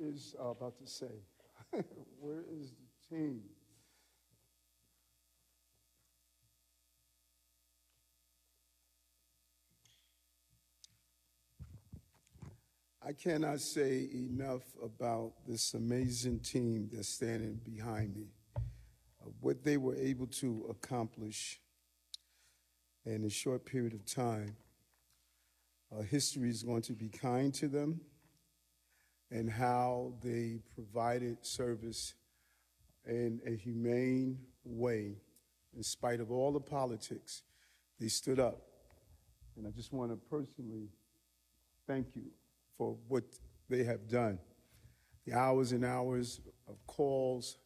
is about to say? Where is the team? I cannot say enough about this amazing team that's standing behind me. What they were able to accomplish in a short period of time. History is going to be kind to them, and how they provided service in a humane way. In spite of all the politics, they stood up. And I just want to personally thank you for what they have done. The hours and hours of calls,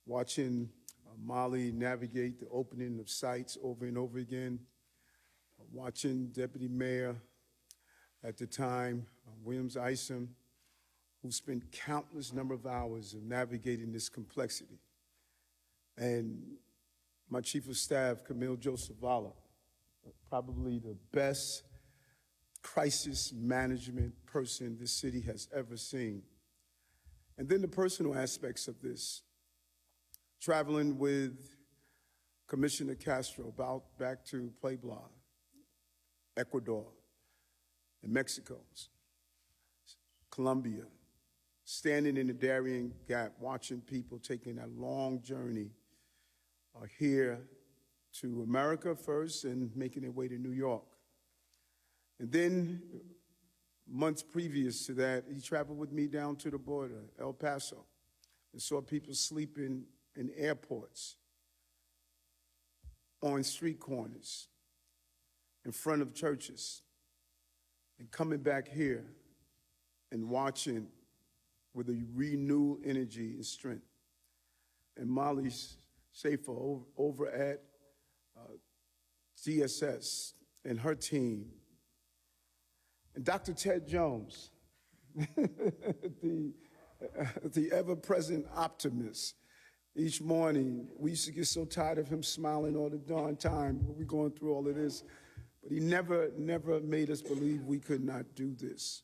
watching Molly navigate the opening of sites over and over again, watching Deputy Mayor at the time, Williams Isom, who spent countless number of hours of navigating this complexity. And my Chief of Staff, Camille Joseph Valla, probably the best crisis management person this city has ever seen. And then the personal aspects of this, traveling with Commissioner Castro back to Puebla, Ecuador, and Mexico, Colombia, standing in the Darien Gap, watching people taking that long journey here to America first and making their way to New York. And then, months previous to that, he traveled with me down to the border, El Paso, and saw people sleeping in airports, on street corners, in front of churches, and coming back here and watching with a renewed energy and strength. And Molly Schaefer over at DSS and her team. And Dr. Ted Jones, the ever-present optimist. Each morning, we used to get so tired of him smiling all the darn time when we're going through all of this. But he never made us believe we could not do this.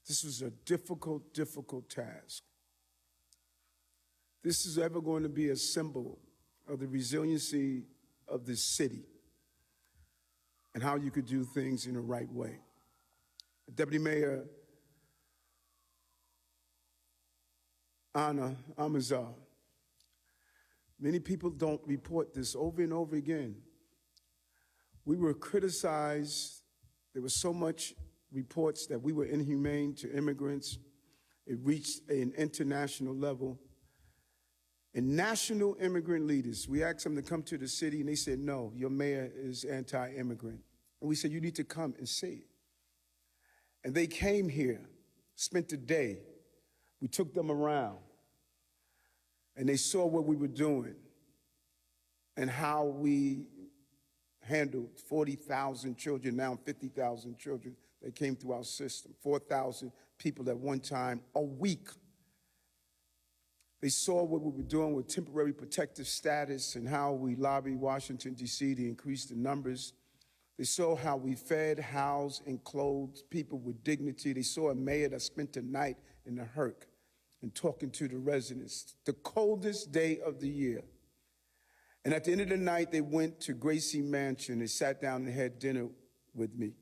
This was a difficult, difficult task. This is ever going to be a symbol of the resiliency of this city and how you could do things in the right way. Deputy Mayor Anna Amazar, many people don't report this over and over again. We were criticized. There was so much reports that we were inhumane to immigrants. It reached an international level. And national immigrant leaders, we asked them to come to the city, and they said, no, your mayor is anti-immigrant. And we said, you need to come and see it. And they came here, spent the day. We took them around, and they saw what we were doing and how we handled 40,000 children, now 50,000 children that came through our system, 4,000 people at one time a week. They saw what we were doing with temporary protective status and how we lobbied Washington, D.C. to increase the numbers. They saw how we fed, housed, and clothed people with dignity. They saw a mayor that spent the night in the Herc and talking to the residents, the coldest day of the year. And at the end of the night, they went to Gracie Mansion. They sat down and had dinner with me.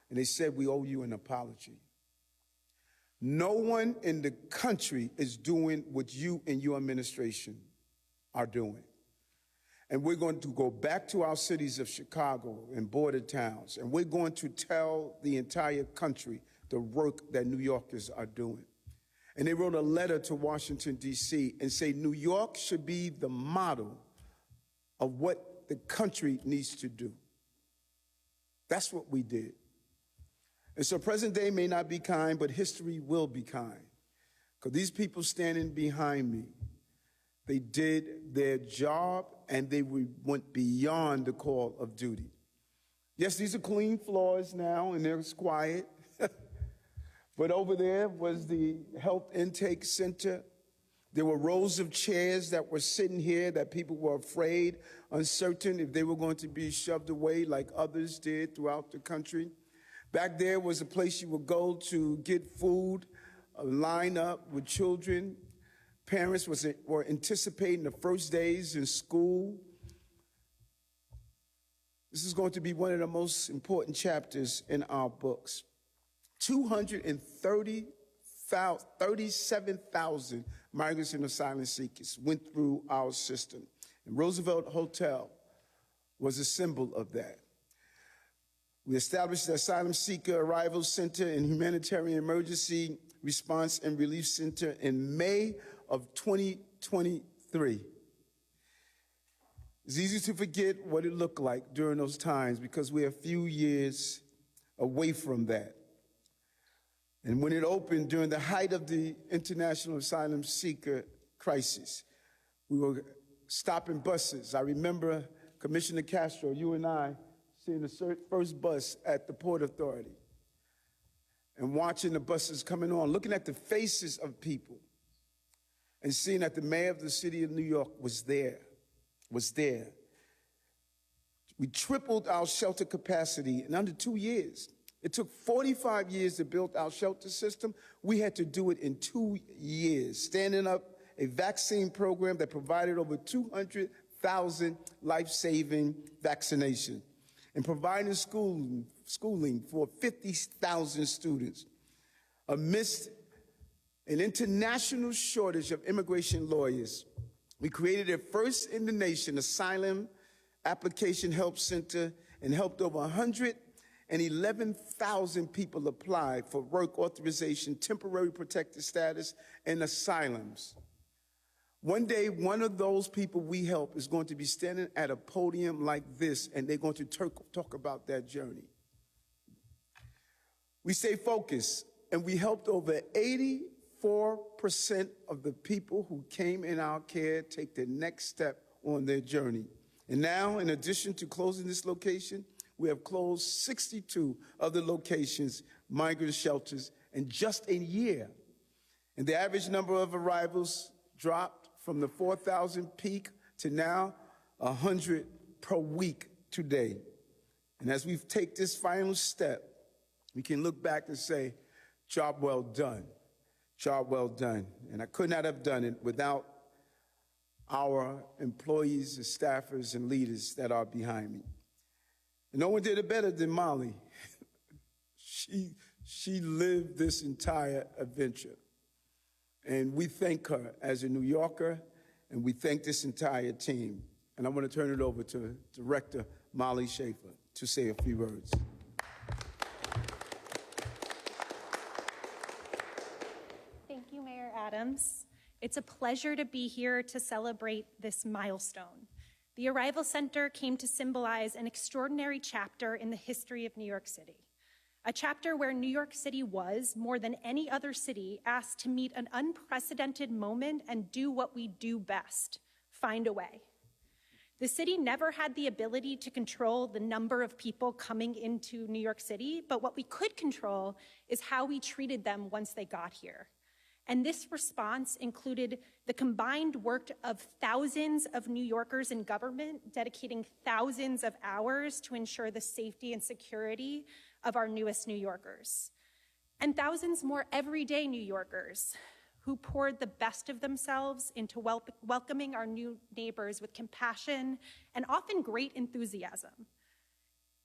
And they said, we owe you an apology. No one in the country is doing what you and your administration are doing. And we're going to go back to our cities of Chicago and border towns, and we're going to tell the entire country the work that New Yorkers are doing. And they wrote a letter to Washington, D.C., and say New York should be the model of what the country needs to do. That's what we did. And so present day may not be kind, but history will be kind. Because these people standing behind me, they did their job and they went beyond the call of duty. Yes, these are clean floors now and they're quiet. But over there was the health intake center. There were rows of chairs that were sitting here that people were afraid, uncertain if they were going to be shoved away like others did throughout the country. Back there was a place you would go to get food, line up with children. Parents were anticipating the first days in school. This is going to be one of the most important chapters in our books. 237,000 migrants and asylum seekers went through our system. And Roosevelt Hotel was a symbol of that. We established the Asylum Seeker Arrival Center and Humanitarian Emergency Response and Relief Center in May of 2023. It's easy to forget what it looked like during those times because we're a few years away from that. And when it opened during the height of the international asylum seeker crisis, we were stopping buses. I remember Commissioner Castro, you and I, seeing the first bus at the Port Authority and watching the buses coming on, looking at the faces of people and seeing that the mayor of the city of New York was there. We tripled our shelter capacity in under 2 years. It took 45 years to build our shelter system. We had to do it in 2 years, standing up a vaccine program that provided over 200,000 life-saving vaccinations and providing schooling for 50,000 students. Amidst an international shortage of immigration lawyers, we created a first in the nation asylum application help center and helped over 111,000 people apply for work authorization, temporary protected status, and asylums. One day, one of those people we help is going to be standing at a podium like this, and they're going to talk about that journey. We stay focused, and we helped over 84% of the people who came in our care take the next step on their journey. And now, in addition to closing this location, we have closed 62 other locations, migrant shelters, in just a year. And the average number of arrivals dropped from the 4,000 peak to now 100 per week today. And as we take this final step, we can look back and say, job well done, job well done. And I could not have done it without our employees and staffers and leaders that are behind me. And no one did it better than Molly. She lived this entire adventure. And we thank her as a New Yorker, and we thank this entire team. And I want to turn it over to Director Molly Schaefer to say a few words. Thank you, Mayor Adams. It's a pleasure to be here to celebrate this milestone. The Arrival Center came to symbolize an extraordinary chapter in the history of New York City. A chapter where New York City was, more than any other city, asked to meet an unprecedented moment and do what we do best, find a way. The city never had the ability to control the number of people coming into New York City, but what we could control is how we treated them once they got here. And this response included the combined work of thousands of New Yorkers in government, dedicating thousands of hours to ensure the safety and security of our newest New Yorkers. And thousands more everyday New Yorkers who poured the best of themselves into welcoming our new neighbors with compassion and often great enthusiasm.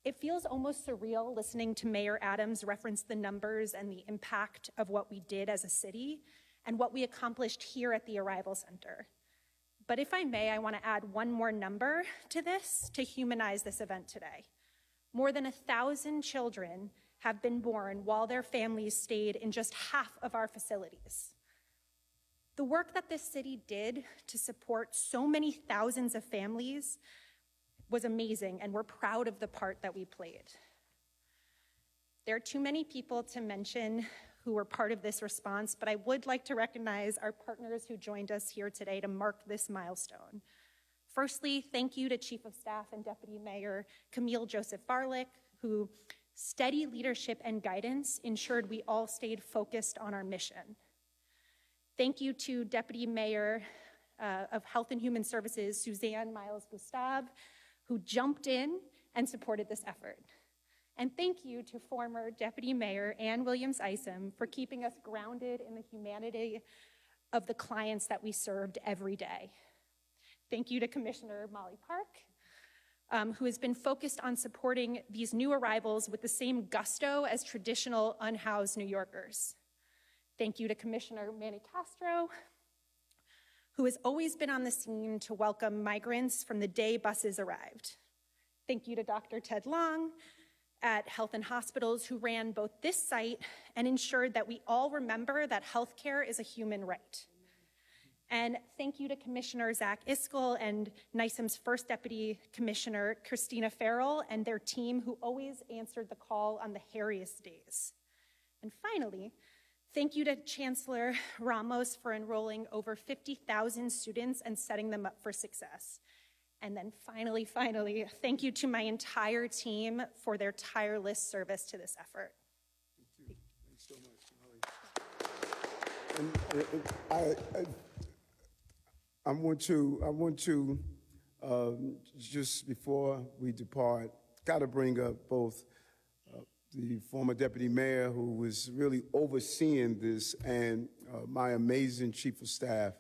It feels almost surreal listening to Mayor Adams reference the numbers and the impact of what we did as a city and what we accomplished here at the Arrival Center. But if I may, I want to add one more number to this to humanize this event today. More than 1,000 children have been born while their families stayed in just half of our facilities. The work that this city did to support so many thousands of families was amazing, and we're proud of the part that we played. There are too many people to mention who were part of this response, but I would like to recognize our partners who joined us here today to mark this milestone. Firstly, thank you to Chief of Staff and Deputy Mayor Camille Joseph Barlick, who steady leadership and guidance ensured we all stayed focused on our mission. Thank you to Deputy Mayor of Health and Human Services, Suzanne Miles-Gustave, who jumped in and supported this effort. And thank you to former Deputy Mayor Ann Williams-Isom for keeping us grounded in the humanity of the clients that we served every day. Thank you to Commissioner Molly Park, who has been focused on supporting these new arrivals with the same gusto as traditional unhoused New Yorkers. Thank you to Commissioner Manny Castro, who has always been on the scene to welcome migrants from the day buses arrived. Thank you to Dr. Ted Long at Health and Hospitals, who ran both this site and ensured that we all remember that healthcare is a human right. And thank you to Commissioner Zach Iskell and NYSEM's first Deputy Commissioner, Christina Farrell, and their team, who always answered the call on the hairiest days. And finally, thank you to Chancellor Ramos for enrolling over 50,000 students and setting them up for success. And then finally, thank you to my entire team for their tireless service to this effort. Thanks so much, Molly. I want to just before we depart, got to bring up both the former deputy mayor who was really overseeing this and my amazing chief of staff.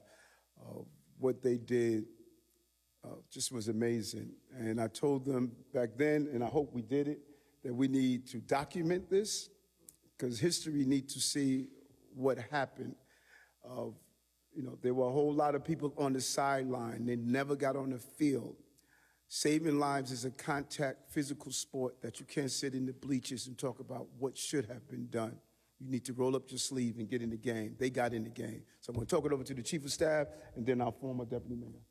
What they did just was amazing. And I told them back then, and I hope we did it, that we need to document this because history needs to see what happened. There were a whole lot of people on the sideline. They never got on the field. Saving lives is a contact physical sport that you can't sit in the bleachers and talk about what should have been done. You need to roll up your sleeve and get in the game. They got in the game. So I'm going to talk it over to the chief of staff and then our former deputy mayor.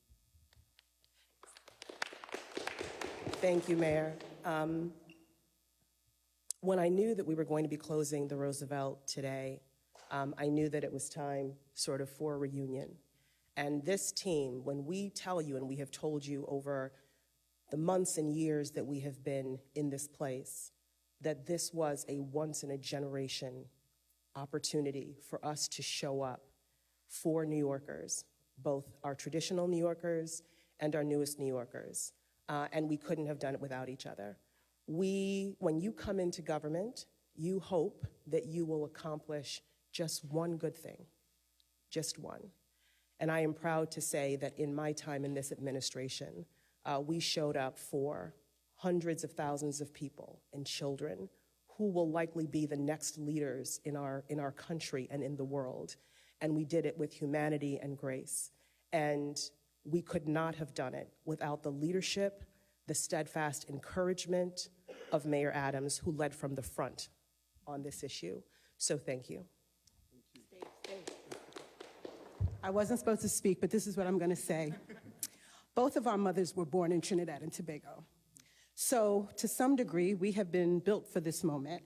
Thank you, Mayor. When I knew that we were going to be closing the Roosevelt today, I knew that it was time sort of for a reunion. And this team, when we tell you, and we have told you over the months and years that we have been in this place, that this was a once-in-a-generation opportunity for us to show up for New Yorkers, both our traditional New Yorkers and our newest New Yorkers. And we couldn't have done it without each other. When you come into government, you hope that you will accomplish just one good thing, just one. And I am proud to say that in my time in this administration, we showed up for hundreds of thousands of people and children who will likely be the next leaders in our country and in the world. And we did it with humanity and grace. And we could not have done it without the leadership, the steadfast encouragement of Mayor Adams, who led from the front on this issue. So thank you. I wasn't supposed to speak, but this is what I'm going to say. Both of our mothers were born in Trinidad and Tobago. So to some degree, we have been built for this moment.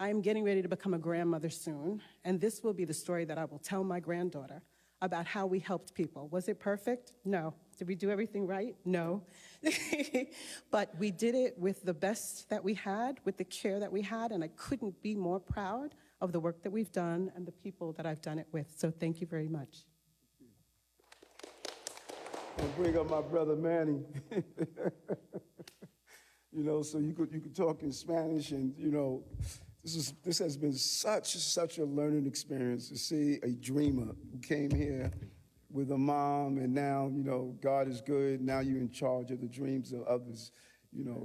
I am getting ready to become a grandmother soon, and this will be the story that I will tell my granddaughter about how we helped people. Was it perfect? No. Did we do everything right? No. But we did it with the best that we had, with the care that we had, and I couldn't be more proud of the work that we've done and the people that I've done it with. So thank you very much. I'll bring up my brother Manny. So you could talk in Spanish, and this has been such a learning experience to see a dreamer who came here with a mom, and now God is good. Now you're in charge of the dreams of others.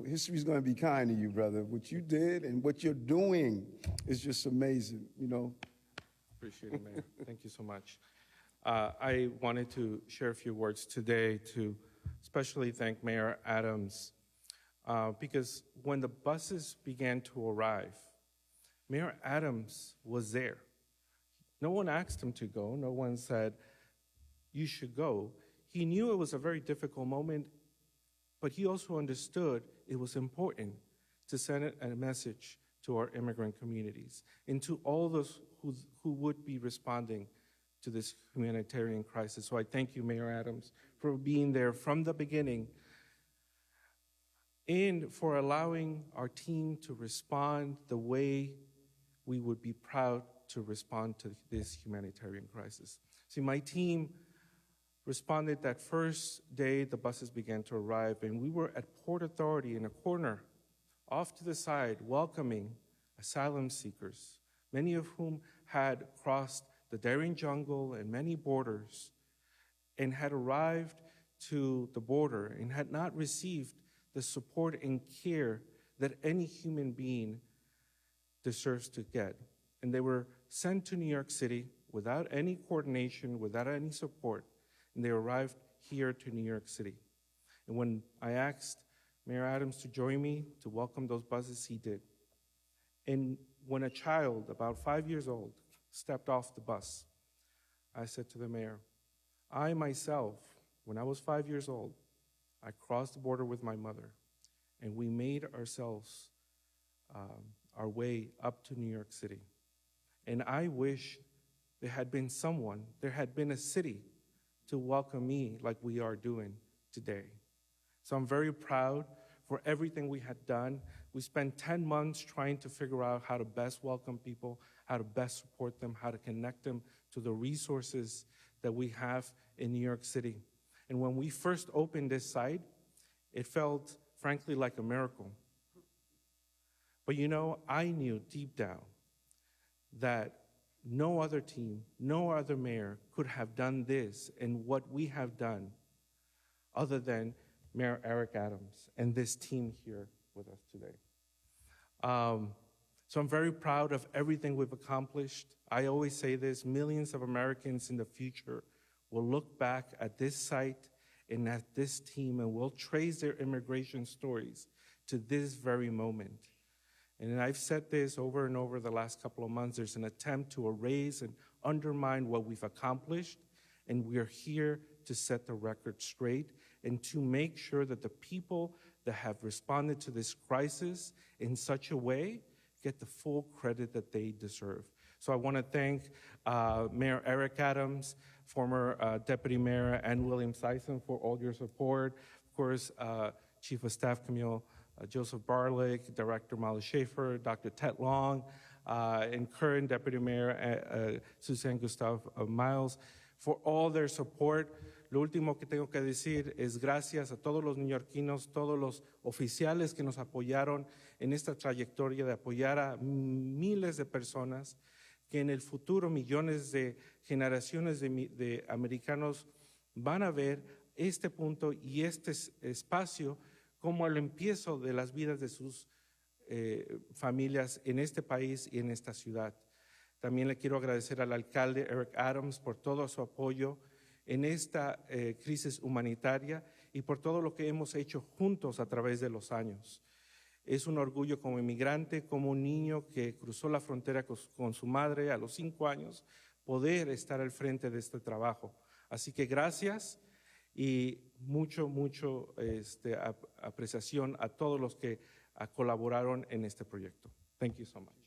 History's going to be kind to you, brother. What you did and what you're doing is just amazing. Appreciate it, Mayor. Thank you so much. I wanted to share a few words today to especially thank Mayor Adams because when the buses began to arrive, Mayor Adams was there. No one asked him to go. No one said, you should go. He knew it was a very difficult moment, but he also understood it was important to send a message to our immigrant communities and to all those who would be responding to this humanitarian crisis. So I thank you, Mayor Adams, for being there from the beginning and for allowing our team to respond the way we would be proud to respond to this humanitarian crisis. See, my team responded that first day the buses began to arrive, and we were at Port Authority in a corner off to the side, welcoming asylum seekers, many of whom had crossed the Darien jungle and many borders and had arrived to the border and had not received the support and care that any human being deserves to get. And they were sent to New York City without any coordination, without any support, and they arrived here to New York City. And when I asked Mayor Adams to join me to welcome those buses, he did. And when a child, about 5 years old, stepped off the bus, I said to the mayor, I myself, when I was 5 years old, I crossed the border with my mother, and we made ourselves our way up to New York City. And I wish there had been someone, there had been a city to welcome me like we are doing today. So I'm very proud for everything we had done. We spent 10 months trying to figure out how to best welcome people, how to best support them, how to connect them to the resources that we have in New York City. And when we first opened this site, it felt, frankly, like a miracle. But you know, I knew deep down that no other team, no other mayor could have done this and what we have done other than Mayor Eric Adams and this team here with us today. So I'm very proud of everything we've accomplished. I always say this, millions of Americans in the future will look back at this site and at this team and will trace their immigration stories to this very moment. And I've said this over and over the last couple of months, there's an attempt to erase and undermine what we've accomplished, and we're here to set the record straight and to make sure that the people that have responded to this crisis in such a way get the full credit that they deserve. So I want to thank Mayor Eric Adams, former Deputy Mayor Ann Williams Sison for all your support. Of course, Chief of Staff Camille Joseph Barlick, Director Molly Schaefer, Dr. Ted Long, and current Deputy Mayor Suzanne Gustav Miles, for all their support. Lo último que tengo que decir es gracias a todos los neoyorquinos, todos los oficiales que nos apoyaron en esta trayectoria de apoyar a miles de personas, que en el futuro millones de generaciones de americanos van a ver este punto y este espacio como el empiezo de las vidas de sus familias en este país y en esta ciudad. También le quiero agradecer al alcalde Eric Adams por todo su apoyo en esta crisis humanitaria y por todo lo que hemos hecho juntos a través de los años. Es un orgullo como inmigrante, como un niño que cruzó la frontera con su madre a los 5 años, poder estar al frente de este trabajo. Así que gracias y mucho apreciación a todos los que colaboraron en este proyecto. Thank you so much.